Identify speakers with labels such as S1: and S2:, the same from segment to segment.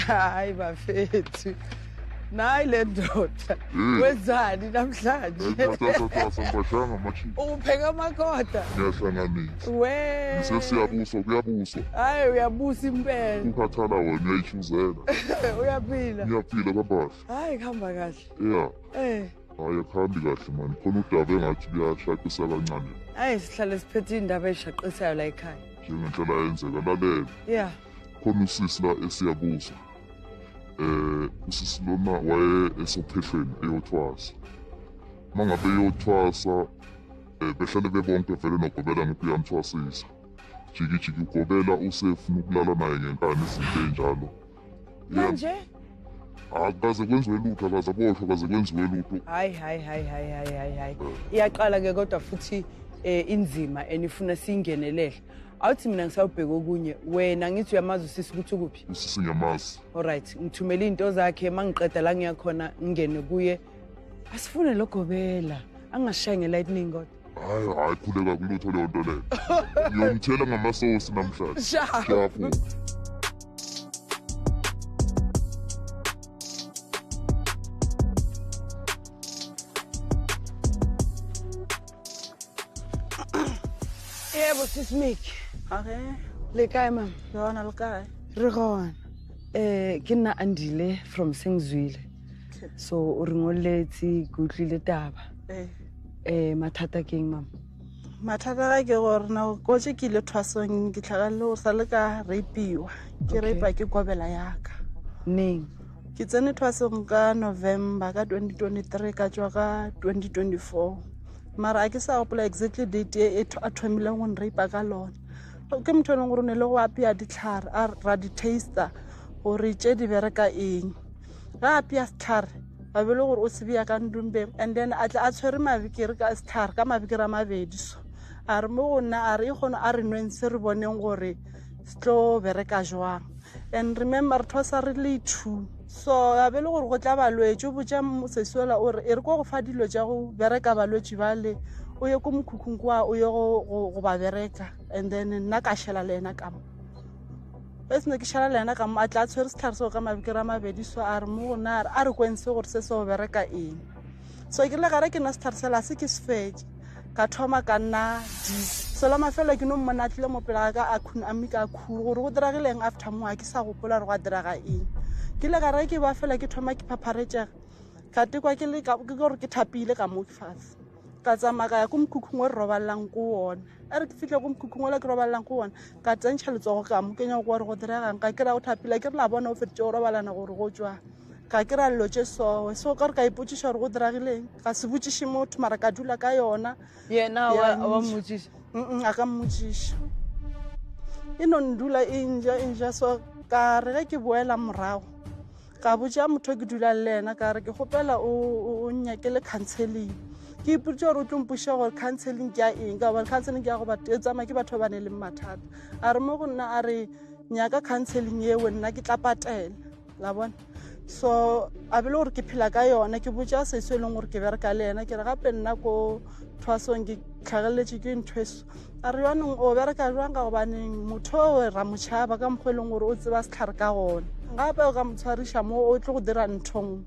S1: Hayi bafethu. Nayi le ndoda. Wenzani namhlanje?
S2: Ngiyashanga machi.
S1: Upheka amakhoda.
S2: Ngiyahlanganisa.
S1: We.
S2: Sesiyabuswa kuyabuswa.
S1: Hayi uyabusa impela.
S2: Ukhathala wena uyayichuzela.
S1: Uyaphila.
S2: Ngiyaphila kabahle.
S1: Hayi khamba kahle.
S2: Yeah.
S1: Hayi
S2: akhambi kahle man. Khona udaba engathi kuyashaqisa kancane.
S1: Hayi sihlale siphethe indaba eshaqisayo la ekhaya.
S2: Njengendlela yenzeka lalela.
S1: Yeah.
S2: Khona usisi la esiyabuswa. Usisi lona waye esophehlweni eyothwasa. Mangabe eyothwasa behlale bebonke vele nogobela ngikuyamthwasisa. Jiki ugobela usefuna ukulala naye ngenkani izinto enjalo.
S1: Manje?
S2: Akaze kwenziwe lutho akaze aboshwe akaze kwenziwe lutho.
S1: Hayi. Iyaqala ke kodwa futhi inzima enifuna singenelele. Awuthi mina ngisawubheka okunye wena ngithi uyamazi usisi ukuthi ukuphi?
S2: Usisi ngiyamazi.
S1: Alright, ngithumela into zakhe mangiqeda la ngiyakhona ngene kuye. Asifune logobela, angashaye ngelightning god.
S2: Hayi khuleka kulutho leyo nto leyo. Ngiyomthela ngamasosi namhlanje. Shafu.
S1: Yebo sisi Mick.
S3: Okay.
S1: Le kae mama?
S3: Yona le kae?
S1: Re gona. Ke nna Andile from Sengzwile. So o re ngoletse go tlile taba. Mathata keng mama?
S3: Mathata ga ke gore na go tse ke le thwasong ke tlhagale o sa le ka rapiwa. Ke rapa ke kobela yaka.
S1: Neng?
S3: Ke tsene thwasong ka November ka 2023 ka tswa ka 2024. Mara ke sa gopola exactly date e a thomile go nrapa ka lona. Ke motho le gore ne le go apia ditlhare a ra di taster gore tše di bereka eng. Ga apia setlhare ba be le gore o se bea ka ndumbeng and then a tla a tshwere mabikere ka setlhare ka mabikere a mabedi so. A re mo go nna a re e kgone a re nweng se re boneng gore se tlo bereka jwang. And remember re thosa re le 2. So a be le gore go tla balwetse o botsa mosesuela o re e re go go fa dilo tša go bereka balwetse ba le o ye ko mokhukhung kwa o ye go ba bereka and then nna ka shela le ena ka mo esne ke shela le ena ka mo a tla tshwere setlhare seo ka mabikere a mabedi so a re mo gona a re kwense gore se se go bereka eng. So ke le gare ke na setlhare sela se ke se fetse ka thoma ka nna so la mafelo ke no mmona tlile mo pela ka a khuna a mika khu gore go diragileng after mo a ke sa gopola re go diraga eng. Ke le gare ke ba fela ke thoma ke phapharetša ka tekwa ke le ke gore ke thapile ka mo ke fase ka tsamaka ya ko mokhukhung o re robalang ko ona a re ke fitlha ko mokhukhung o le ke robalang ko ona ka tsentšha letsogo ka mo kenya gore go diragang ka kry-a go thapila ke re la bona o feditše go robalana gore go tswa ka kry-a lelo tše sowe so ka re ka ipotšiša gore go diragileng ka se botšiše motho mara ka dula ka yona
S1: yena wa mmotsiša
S3: a ka mmotsiša e no ndula e nja so ka re ge ke boela morago ka botša motho ke dula le ena ka re ke gopela o nyakele counseling ke ipotša gore o tlompoša gore counseling ke a eng ka gore counseling ke ya go tsamaya ke batho ba ba ne le mathata a re mo go nna a re nyaka counseling eo nna ke tla patela la bona so a be le gore ke phela ka yona ke botša seso e leng gore ke bereka le ena ke re gape nna ko thwasong ke tlhageletse ke ntho eso a re yanong o bereka jwang ka gobaneng motho o ra motšhaba ka mokgwa e leng gore o tseba setlhare ka gona gape o ka motshwariša mo o tle go dira nthong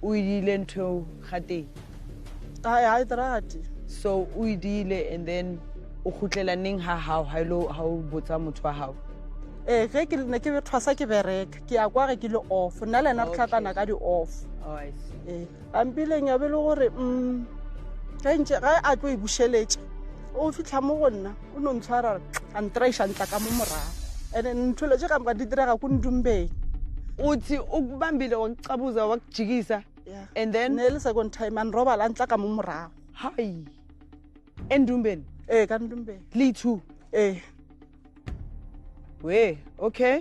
S1: o edile ntho ga teng
S3: ha idrati
S1: so o edile and then o khutlela neng ha o botsa motho wa hao
S3: ge ke ne ke thwasa ke bereka ke ya kwa ge ke le off nna le ena re tlhakana ka di-off ambileng ya be le gore ge a tlo e bušeletša o fitlha mo go nna o no ntshwara a ntraiša ntla ka mo morago and ntholetše ka moka di direga ko ndumbeng
S1: uthi ukubambile wakucabuza wakujikisa and then
S3: ne le second time an robala ntla ka mo morago
S1: hayi endumbeni
S3: ka ndumbeng
S1: le 2 we okay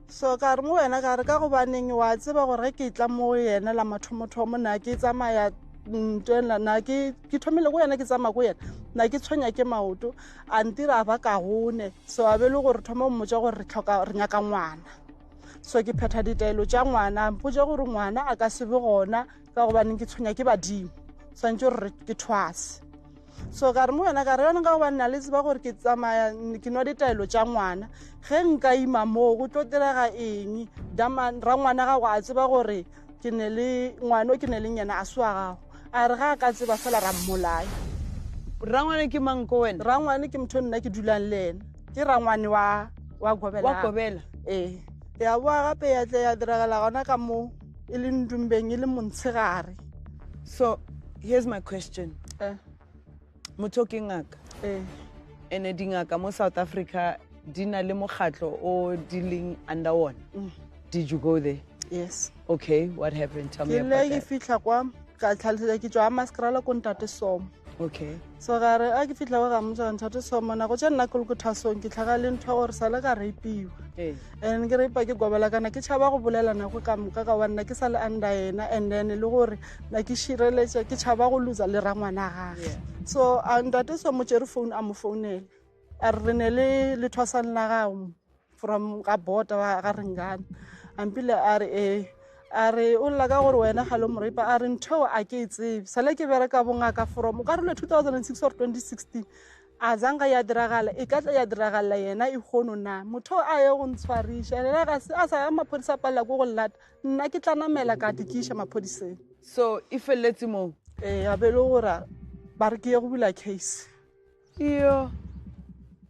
S3: so ka re mo wena ka re ka go baneng wa tseba gore ke tla mo yena la mathomothomo na ke tsamaya ntwela na ke thomile go yena ke tsamaya go yena na ke tshwenya ke maoto a ntira ba ka gone so a be le gore thoma mmotsa gore re nyaka ngwana so ke phetha ditaelo tša ngwana mpotsa gore ngwana a ka se be gona ka go baneng ke tshwenya ke badimo swantse gore ke thwase so ka re mo wena ka re yona ka gobane na le tseba gore ke tsamaya ke nwa ditaelo tša ngwana ge nka ima moo go tlo direga eng ra ngwana gago a tseba gore ke ne le ngwana o ke ne leng yena a swa gago a re ga a ka tseba fela ra mmolaya.
S1: Rangwane ke mang ko wena?
S3: Rangwane ke motho nna ke dulang le ena ke rangwane wa
S1: Gobela.
S3: ya boa gape ya tle ya diragala gona ka mo e le ndumbeng e le montshegare.
S1: So here's my question. Motho ke ngaka ene dingaka mo South Africa di na le mokgatlo o dealing under one. Did you go there?
S3: Yes.
S1: Okay, what happened? Tell me about
S3: that. Ke fihla kwa ka tlhaletse ke tswa Maskrala ko Ntate Somo.
S1: Okay.
S3: So ga re a ke fihla go ga motho Ntate Somo na go tša nna ke le ko thasong ke tlhaga le ntho gore sale ka rapiwa. And ke reipa ke gobela kana ke tšhaba go bolelana go ka moka ka wanna ke sale under ena and then le gore na ke šireletša ke tšhaba go losa le rangwana gage. So Ntate Somo tšere phone a mo founela a re ne le thwasane la gago from ka bota ga Ringana ampile a re o lla ka gore wena ga le moreipa a re ntho a ke tsebe sale ke bereka bongaka from ka re le 2006 or 2016 a zanga ya diragala e ka tla ya diragala yena e kgono na motho a ye go ntshwarisha le ga se a sa ya maphodisa pala go lata nna ke tla namela ka tikisha maphodiseng.
S1: So if a let's mo
S3: a be le gore ba re ke ye go bula case.
S1: Yeah.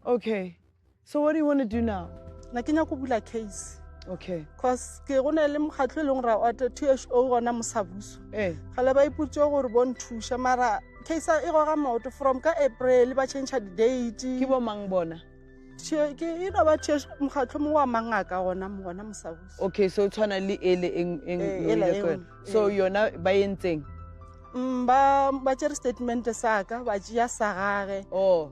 S1: Okay. So what do you want to do now?
S3: Na ke nya go bula case.
S1: Okay.
S3: Cause ke go ne le mokgatlo leng ra wa THO gona Mosabuso. Gale ba iputse gore bon thusha mara case e go ga maoto from ka April ba change the date.
S1: Ke bo mang bona?
S3: Ke ino ba mokgatlo mo wa mangaka gona Mosabuso.
S1: Okay, so tshwana le eng so yona ba yentseng
S3: ba tsere statement sa ka ba tšea sa gage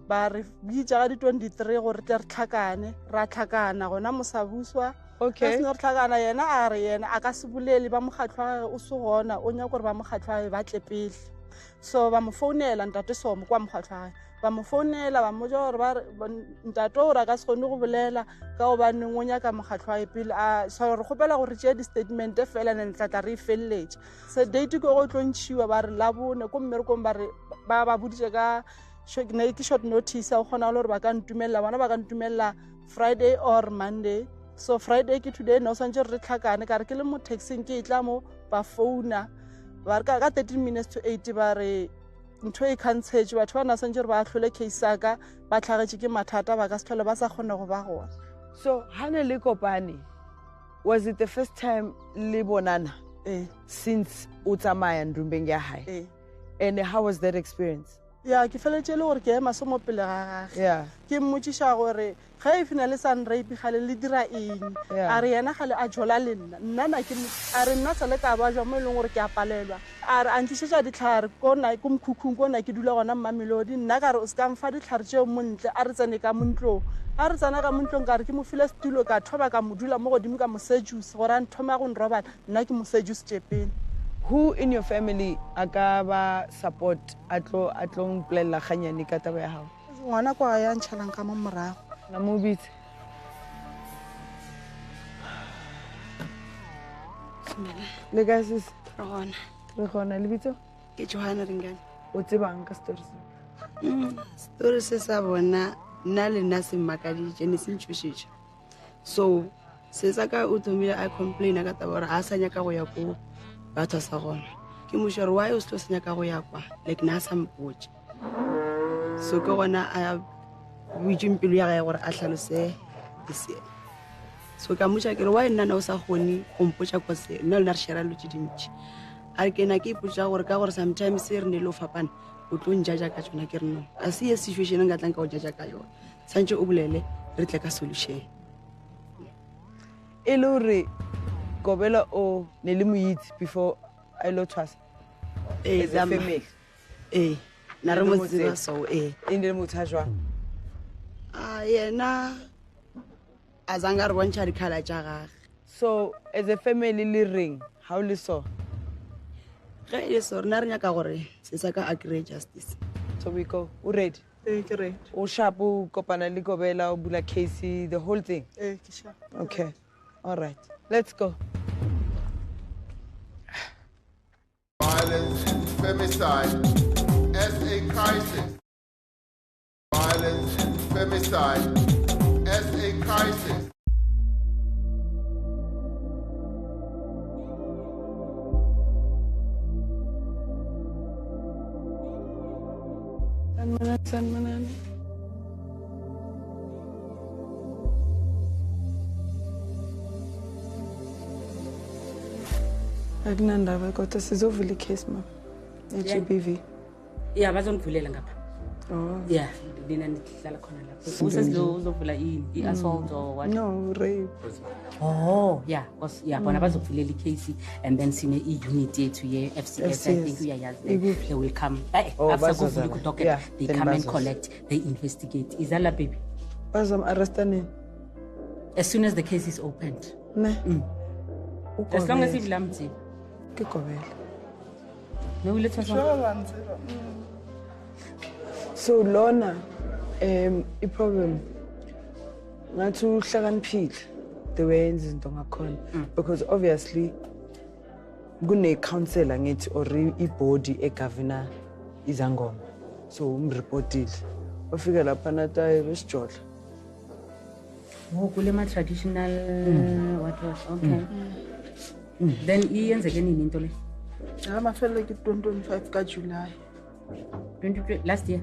S3: ba re bitša ga di 23 gore tle re tlhakane ra tlhakana gona Mosabuswa.
S1: Okay.
S3: Se re tlhakana yena a re yena a ka se bolele ba mokgatlho o se gona o nya gore ba mokgatlho ba tle pele. So ba mo founela Ntate Somo kwa mokgatlho ba mo founela ba mo ja gore ba ntate o ra ka se gone go bolela ka go ba neng o nyaka mokgatlho pele a so re gopela gore tšea di statement fela ne tla re felletša se date go tlontšhiwa ba re la bone ko mmerekong ba re ba boditše ka short notice o kgona le gore ba ka ntumella bona ba ka ntumella Friday or Monday. So Friday ke today no santse re tlhakane ka re ke le mo taxing ke itla mo ba founa ba re ka 13 minutes to 8 ba re ntho e khantshetše batho ba na santse ba hlole case ka ba tlhagetše ke mathata ba ka se tlhole ba sa kgone go ba gona.
S1: So hane le kopane was it the first time le bonana since o tsamaya Ndumbeng ya hae and how was that experience?
S3: Yeah, ke feletše le gore ke ema se mo pele ga gage ke mmotšiša gore ga e fina le san rape gale le dira eng a re yena gale a jola le nna na ke a re nna sale ka ba jwa mo e leng gore ke a palelwa a re a ntlišetša ditlhare ko mokhukhung ko na ke dula gona Mamelodi nna ka re o se ka mfa ditlhare tšeo montle a re tsene ka montlong a re tsena ka montlong ka re ke mo file setulo ka thoba ka mo dula mo godimo ka mo seduce gore a nthoma go nrobala nna ke mo seduce tšepele.
S1: Who in your family akaba support atlo mplela ganyane ka taba ya hao?
S3: Ngwana kwa ya ntšhalang ka mo morago
S1: na mo bitse le guys is re gona le bitso
S4: ke Johanna Ringana.
S1: O tsebang ka story
S4: Story se sa bona nna le nna se mmakaditše ne se ntšhošetša so se sa ka o thomile a complaina ka taba gore a sa nyaka go ya ko batho sa gona ke mošore wa o se tlo se nyaka go ya kwa like na sa mpotše so ke gona a buitšeng pelo ya gae gore a hlalose se so ka motša ke re wa nna na o sa kgone go mpotša kwa se nna le na re šera lo tše dintši a re ke na ke ipotša gore ka gore sometimes se re ne le o fapana o tlo njaja ka tsona ke re no a se ye situation nka tlang ka o jaja ka yona santse o bolele re tle ka solution
S1: e le gore Gobela o ne le moitsi before a lo thwasa
S4: family na re mo tseba so
S1: e ne le motho a jwang
S4: yena a zanga re bontšha dikhala tša gage
S1: so as a family le reng how le so
S4: ge e so rena re nyaka gore se sa ka agree justice
S1: so we go o ready
S3: ke ready
S1: o sharp o kopana le Gobela o bula case the whole thing
S3: ke sharp
S1: okay all right let's go.
S5: Violence and femicide as a crisis. Violence and femicide as a crisis.
S1: Sanmanan. Akunandaba kodwa sizovula icase ma. GBV.
S6: Yeah, bazongivulela ngapha.
S1: Oh.
S6: Yeah, nina nihlala khona lapho. Usesizo uzovula i-assault or what?
S1: No, rape.
S6: Oh, yeah, because bona bazovulela icase and then sine i-unit yethu ye-FCS, I think uyayazi. They will come. After kuvula kudocket, they come and collect, they investigate. Is that la baby?
S1: Bazom arresta nini?
S6: As soon as the case is opened.
S1: Ne.
S6: As long as ivula mthi.
S1: Ke kobela.
S6: No, let's
S1: So lona i-problem ngathi uhlakaniphile the way yenza izinto ngakhona because obviously kune-counselor ngithi or i-body egovernor izangoma so umreportile ofike lapha nataye besijodla
S6: kule ma-traditional what okay then iyenzeke nini into le
S3: amafelele ki-2025 kaJuly
S6: last year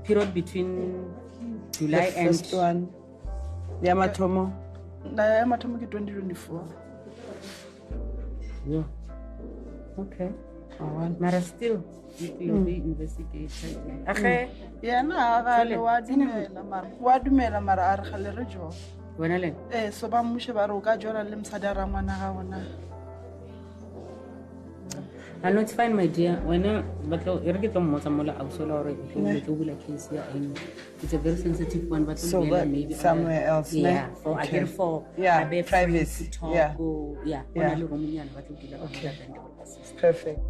S6: period between July
S1: the
S6: and
S1: first one yamathomo
S3: yamathomo ki-2024
S6: yeah okay mara still it will be investigated
S3: yena gale wa dumela mara a re gale re jola
S6: wena le
S3: so ba mmushe ba re o ka jola le mosadi a ra ngwana ga ona.
S6: I know it's fine, my dear. When I case here, it's a very sensitive one, but
S1: so maybe somewhere else.
S6: Yeah, for
S1: okay.
S6: Again for
S1: privacy.
S6: To talk.
S1: Yeah.
S6: Okay.
S1: Perfect.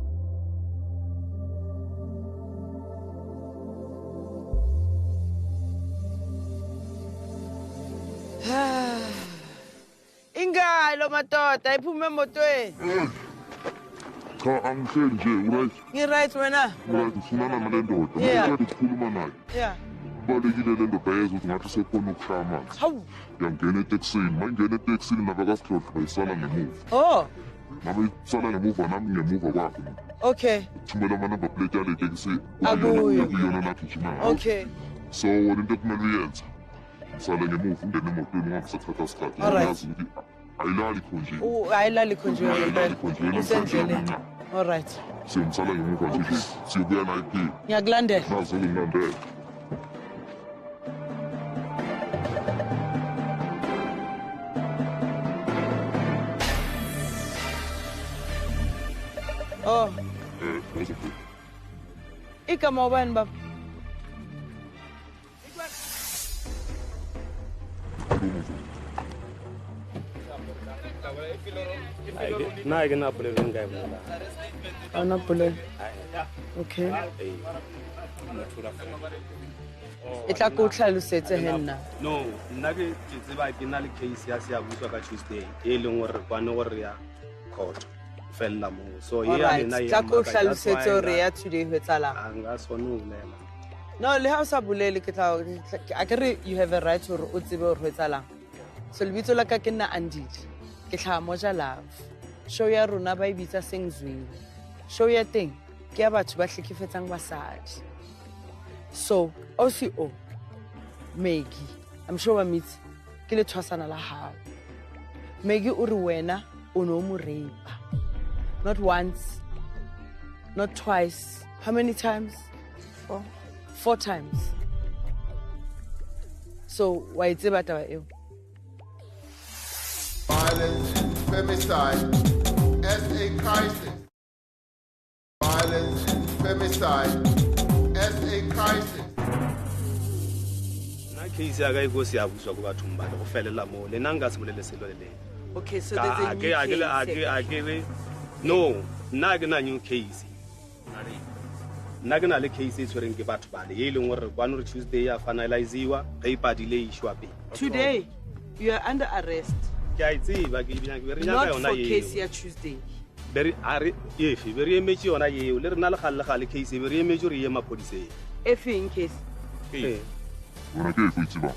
S1: Ingalo madoda iphume emotweni.
S2: Cha angihleli nje right.
S1: Ngi-right wena?
S2: Right ufunana nale ndoda. Manje sikhuluma naye.
S1: Yeah.
S2: Kubalekile le ndoda yezwa ukuthi ngathi sekhona ukushaya amanzi.
S1: Hawu.
S2: Yangena eteksini, mayingena eteksini nabakasidlodlo bayisala ngemuva.
S1: Oh.
S2: Nabe isala ngemuva nami ngemuva kwakhe.
S1: Okay.
S2: Thumela ama-number plate yale teksi.
S1: Abuye.
S2: Kuyona nagijima.
S1: Okay.
S2: So wena into ekumele uyenza. Usale ngemuva ungene emotweni ungakusathatha isikhathi. Uyazi ukuthi ayilali khonje.
S1: Ayilali khonje wena. Usendleleni. All right.
S2: Siyomsala ngemuva nje. Siyobuya naye ekhaya.
S1: Ngiyakulandela.
S2: Nazo ngilandela.
S1: Oh. Igama ubani baba?
S7: Na ke na pole re nka bona.
S1: Ana pole. Okay. Itla go tlhalosetse henna.
S7: No, nna ke tseba ke na le case ya se abuswa ka Tuesday e leng gore kwane gore ya court fella mo. So ya nna ya.
S1: Tla go tlhalosetse gore ya today ho tsala.
S7: Anga sone o lela.
S1: No, le ha o sa bolele ke tla akere you have a right to o tsebe gore ho tsala. So lebitso la ka ke nna Andile. Ke tla moja love. Show ya rona ba ibitsa Sengzwini. Show ya teng ke ya batho ba hlekefetsang basadi. So OCO Maggie, I'm sure wa meet ke le tshwasana la hao. Maggie o re wena o no mo rape. Not once, not twice. How many times? 4 times. So why it's about you?
S5: Violence and femicide as a crisis. Violence and femicide as a crisis.
S7: Na case ya ga go se abuswa go batho mbala go felela mo le nanga se bolele selo le.
S1: Okay, so there's a new case.
S7: No, na ke na new case. Nna ke na le case e tshwereng ke batho bale e leng gore kwa no Tuesday ya finalizewa ga ipadile ishwa pe.
S1: Today you are under arrest.
S7: Ke a itseba ke bina ke re nya ka yona
S1: ye. Not for case ya Tuesday.
S7: Beri are efe beri emetsi yona ye le rena le gale case beri emetsi re ye mapodiseng.
S1: Efe in case.
S2: wena ke go itse ba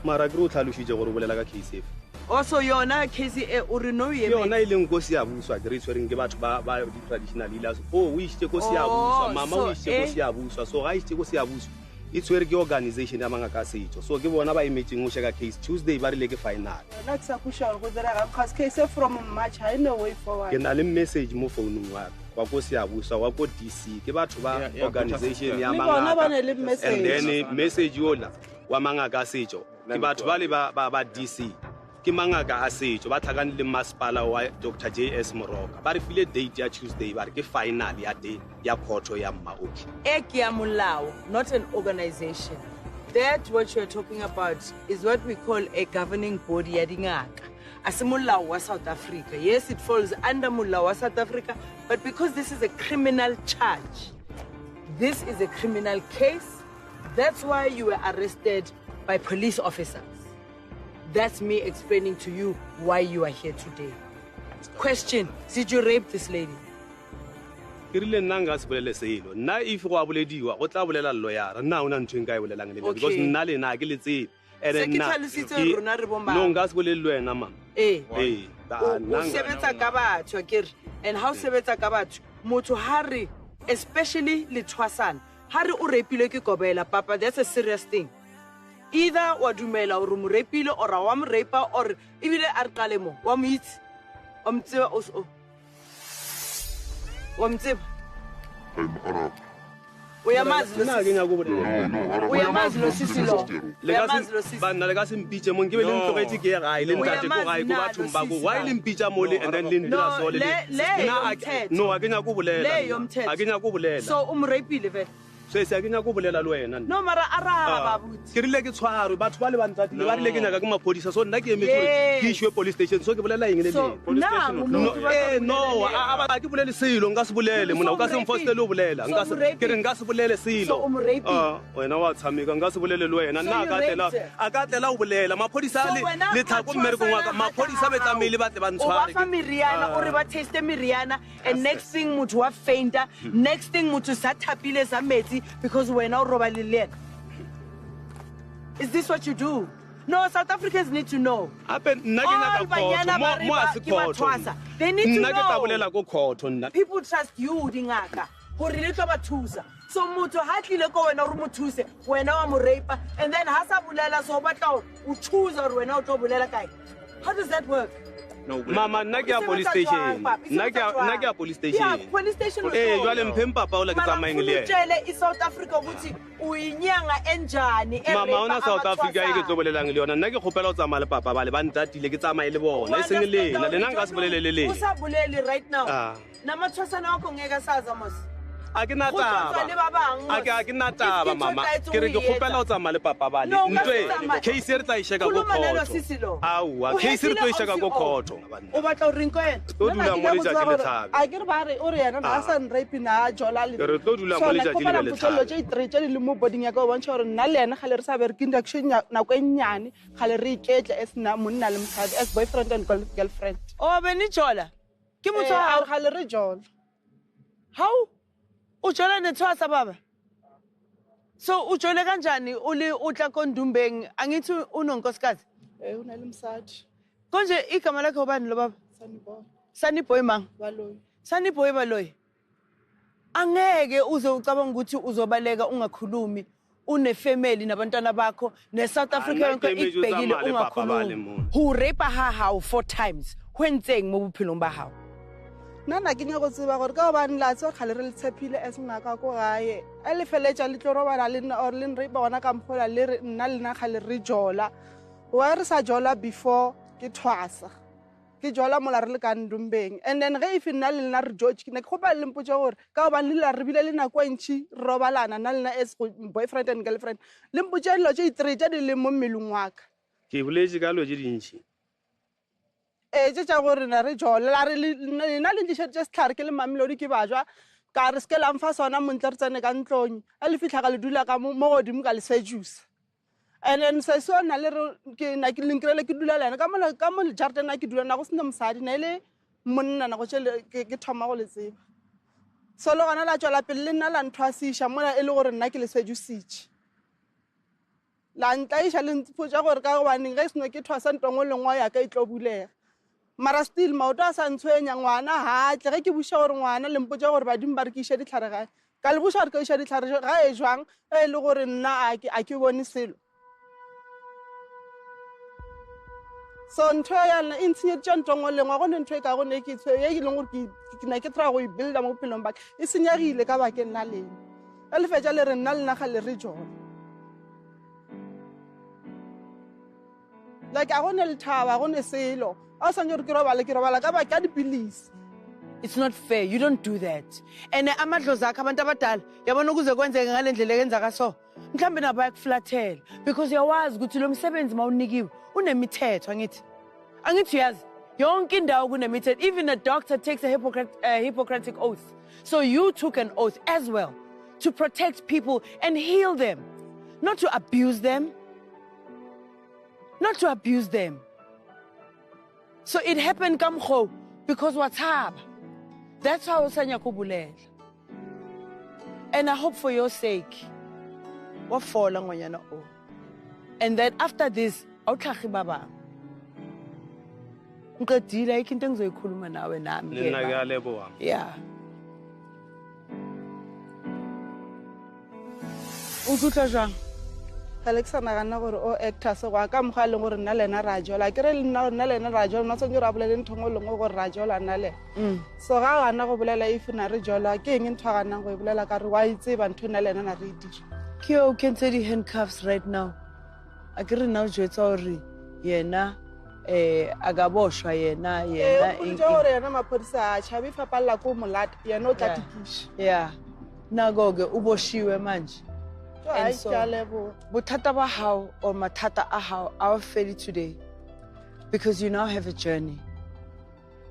S7: mara ke re o tlhalositse gore o bolela ka case efe
S1: also yona case e o re no ye
S7: yona e leng ko Siyabuswa ke re tshwereng ke batho ba di-traditional healers o isitse ko Siyabuswa mama o isitse ko Siyabuswa so ga isitse ko Siyabuswa e tshwere ke organization ya mangaka a setso so ke bona ba emetseng go sheka case Tuesday ba rile ke final
S3: nna ke sa kusha go dira because case from March I no way forward
S7: ke na le message mo founung wa ko Siyabuswa wa ko DC ke batho ba organization ya mangaka and then message yola wa mangaka a setso ke batho ba le ba DC ke mangaka a setso ba tlhakane le masipala wa Dr. JS Moroka ba re file date ya Tuesday ba re ke final ya day ya khoto ya Mmaoki
S1: ek ya molao not an organization that what you're talking about is what we call a governing body ya dingaka ase molao wa South Africa yes it falls under molao wa South Africa but because this is a criminal charge this is a criminal case that's why you were arrested by police officers. That's me explaining to you why you are here today. Question, did you rape this lady?
S7: Kirile nanga sibulele selo. Na if go abolediwa go tla bolela lawyer. Na una ntwe nka e bolelang le because nna le na ke le tsebe.
S1: Ere nna.
S7: No nga sibulele wena mama.
S1: O sebetsa ka batho akere and how sebetsa ka batho motho hari especially le Thwasana. Hari o rapile ke Kobela papa that's a serious thing. Either wa dumela o mo rapile or wa mo rapa or ibile a re qale mo wa mo itse o mtseba o wa mtseba uyamazi lo
S7: na ke nya go bolela
S1: uyamazi lo sisilo
S7: bana le ka se mpitse mo ke be le ntlogetse ke ga ile ntate ko ga go batho ba go wa ile mpitsa mo le and then le ndira so le no a ke nya go bolela a ke nya go bolela
S1: so o mo rapile vele
S7: so se ke nya go bolela le wena
S1: no mara araba babuti
S7: ke rile ke tshwaro batho ba le bantsati le ba rile ke nyaka ke mapodisa so nna ke emetse ke issue police station so ke bolela eng le
S1: police station
S7: no a ke bolele selo nka se bolele mona o ka se mfostele o bolela nka se ke re nka se bolele selo wena wa tshameka nka se bolele le wena nna a ka tlela o bolela mapodisa le tlhako mmereko wa ka mapodisa be tsamile ba tle ba ntshware
S1: o ba fa miriana o re ba taste miriana and next thing motho wa fainta next thing motho sa thapile sa metsi because we're now robbing the is this what you do? No, South Africans need to know. They need to know. People trust you, Dingaka. So muto hatlile ko wena o re mothuse wena wa mo rape and then ha sa bulela so batla o choose or wena o tlo bulela kae. How does that work?
S7: No, mama nna ke ya police station nna ke ya police station
S1: yeah police station
S7: jwale mpempa pa o la ke tsamayeng le yena
S1: tshele I South Africa ukuthi uyinyanga enjani
S7: mama ona South Africa e ke tlo bolelang le yona nna ke khopela o tsamaya le papa ba le ba ntatile ke tsamaye le bona e seng lena le nna nka se bolele le
S1: o sa bolele right now na mathwasana wa go ngeka saza mos
S7: a ke na taba mama ke re ke khopela o tsamaya le papa ba le ntwe case re tla isheka go khotho awu case re tlo isheka go khotho
S1: o batla o rinko ena
S7: o dula mo le jake le thabe
S3: a ke re ba re o re yena na sa rape na jola le
S7: re tlo dula mo le jake le thabe
S3: so le tse le mo boding ya go bontsha gore nna le yena ga le re sa be re induction na go ennyane ga le re iketla as na monna le mosadi as boyfriend and girlfriend
S1: o beni jola ke motho
S3: ga le re jola
S1: how ujola nethwasa baba so ujole kanjani uli utla kondumbeng angithi unonkosikazi
S3: una le msadi
S1: konje igama lakhe ubani lo baba Saniboy mang Saniboy baloyi angeke uze ucabanga ukuthi uzobaleka ungakhulumi une family nabantwana bakho ne South Africa yonke ibhekile ungakhulumi who rape her how 4 times hwentseng mo bophelong ba hao
S3: nana ke nyako tseba gore ka ba nla tso khale re le tshepile es ngaka ko gae a le feletša le tlo robala le nna or le re bona ka mphola le re nna le na khale re jola wa re sa jola before ke Thwasa ke jola mola re le ka Ndumbeng and then ge if nna le nna re George ke ne go ba le mpotse gore ka ba le la re bile le na kwa ntši robalana na le na as boyfriend and girlfriend le mpotse lo tse 3 tse di le mo mmelong wa ka
S7: ke boletse ka lo tse dintši
S3: tsa gore na re jola la re na le ntse tlhare ke le mamelodi ke bajwa ka re se ke lamfa sona montle re tsene ka ntlong a le fitla ka le dula ka mo godimo ka le sejuice and then se sona le ke na ke linkrele ke dula lena ka mo le jardin na ke dula na go sena mosadi na ile monna na go tshele ke thoma go le tseba so le gona la tswela pele le nna la nthwasisha mona e le gore nna ke le sejuice la ntlaisha le ntpotsa gore ka gobaneng ge seno ke thwasa ntongo lengwa ya ka e tlo bulega mara still maoto a sa ntshwenya ngwana hatle ge ke buša gore ngwana le mpotsa gore badimo ba re ke iša ditlhare gae ka le buša gore ka iša ditlhare ga e jwang e le gore nna a ke bone selo so ntho yana e ntshenyeditša ntongo lengwa gone ntho e ka gone ke tshwe e leng gore ke na ke try go e builda mo bophelong baka e senyegile ka bakeng la leng ka lefetša le re nna le naga le re jona like a gone lethaba gone selo a o sanye gore ke robala ka baka dipilisi.
S1: It's not fair. You don't do that. And amadlozi akho abantu abadala yabona ukuze kwenzeke ngale ndlela ekenzaka so mhlambe nabo bayakuflathela because uyawazi ukuthi lo msebenzi mawunikiwe unemithetho angithi uyazi yonke indawo kunemithetho. Even a doctor takes a Hippocratic oath. So you took an oath as well to protect people and heal them, not to abuse them. Not to abuse them. So it happened kamkho because what's happened. That's how Sanya Kubulela. And I hope for your sake, and that after this, awutlhagi baba. Ngqedile ikinto engizoyikhuluma nawe nami.
S7: Nina ngiyaleboha.
S1: Yeah. Utlwa jwang?
S3: Alexa nagana gore o actor so ga ka mogwa le gore nna lena ra jola ke re nna lena ra jola nna tsone ra bolele nthongo lengwe gore ra jola nna le so ga gana go bolela if na re jola ke eng ntho ga nna go bolela ka re wa itse ba ntho nna lena na re dira
S1: ke o kentse di handcuffs right now a ke re na o jwetsa gore yena a ga boshwa yena
S3: e gore yena maphodisa a chabi fapalla ko molata yena o tla tikisha
S1: yeah nagoge uboshiwe manje. And so, botata ba hao or matata a hao our fairy today because you now have a journey,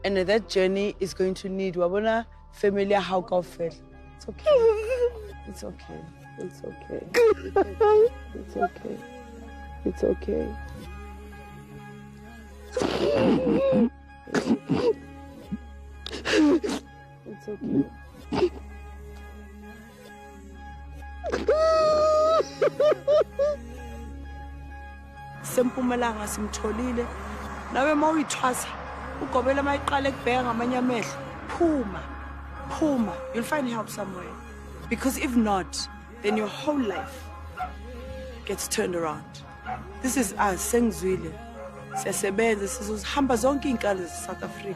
S1: and that journey is going to need wabona family how ka ofela. It's okay. It's okay. It's okay. It's okay. It's okay. It's okay. Sempumalanga simtholile nawe mawuyithwasa ugobela mayiqala ekubheka ngamanye amehlo phuma you'll find help somewhere because if not then your whole life gets turned around. This is us sengizwile siyasebenza sizozihamba zonke inkalo ze South Africa.